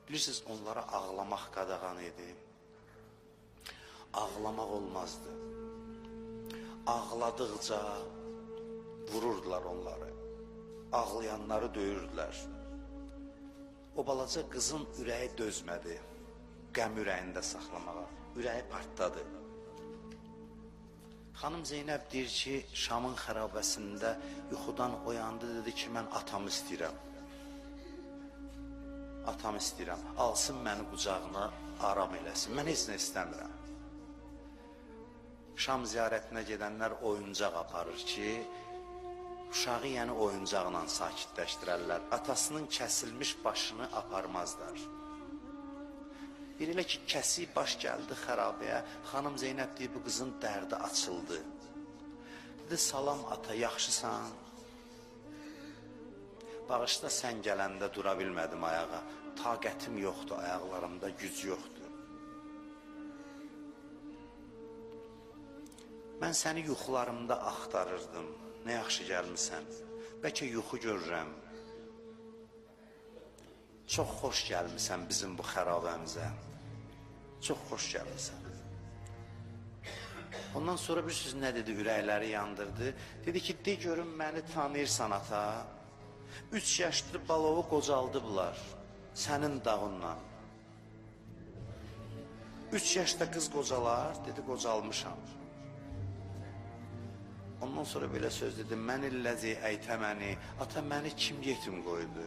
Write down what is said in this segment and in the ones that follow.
Bilirsiniz, onlara ağlamaq qadağan idi. Ağlamaq olmazdı. Ağladıqca vururdular onları. Ağlayanları döyürdülər. O balaca qızın ürəyi dözmədi. Qəm ürəyində saxlamağa. Ürəyi partladı. Xanım Zeynəb deyir ki, Şamın xərabəsində yuxudan oyandı, dedi ki, mən atamı istəyirəm. Atam istəyirəm, alsın məni qucağına, aram eləsin. Mən heç nə istəmirəm. Şam ziyarətinə gedənlər oyuncaq aparır ki, uşağı yəni oyuncaqla sakitləşdirərlər. Atasının kəsilmiş başını aparmazlar. Bir elə ki, kəsik baş gəldi xərabəyə, xanım Zeynəb deyir, bu qızın dərdi açıldı. Dedi, salam ata, yaxşısan? Bağışda sən gələndə dura bilmədim ayağa. Taqətim yoxdur, ayaqlarımda güc yoxdur. Mən səni yuxularımda axtarırdım. Nə yaxşı gəlmisən. Bəlkə yuxu görürəm. Çox xoş gəlmisən bizim bu xərabəmizə. Çox xoş gəlmisən. Ondan sonra bir söz nə dedi, ürəkləri yandırdı. Dedi ki, de görüm məni tanıyırsan ata. 3 yaşlı balovu qocaldıblar sənin dağınla. 3 yaşda qız qocalar, dedi, qocalmışam. Ondan sonra belə söz dedi, mən illəzi əytəməni, ata məni kim yetim qoydu?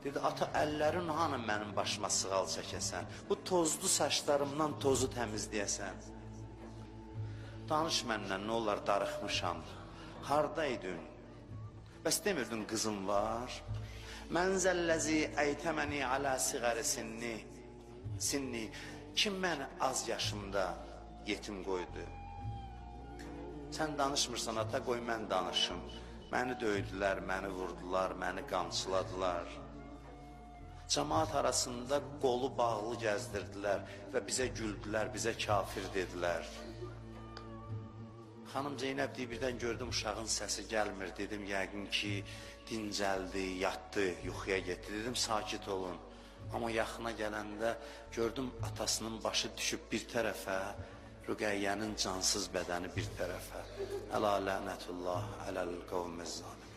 Dedi, ata əllərin hanı mənim başıma sığal çəkəsən? Bu tozlu saçlarımdan tozu təmizləyəsən? Danış məndən, nə olar darıxmışam? Hardaydın? Bəs demirdin qızım var? Mənzəlləzi əytəməni alə siğəri sinni. Kim məni az yaşımda yetim qoydu? Sən danışmırsan ata, qoy mən danışım. Məni döydülər, məni vurdular, məni qamçıladılar. Cəmaat arasında qolu bağlı gəzdirdilər və bizə güldülər, bizə kafir dedilər. Xanım Zeynəb deyir, birdən gördüm uşağın səsi gəlmir. Dedim, yəqin ki, dincəldi, yatdı, yuxuya getdi. Dedim, sakit olun. Amma yaxına gələndə gördüm atasının başı düşüb bir tərəfə, Rüqəyyənin cansız bədəni bir tərəfə. Əla lənətullah ələl qavmiz zalim.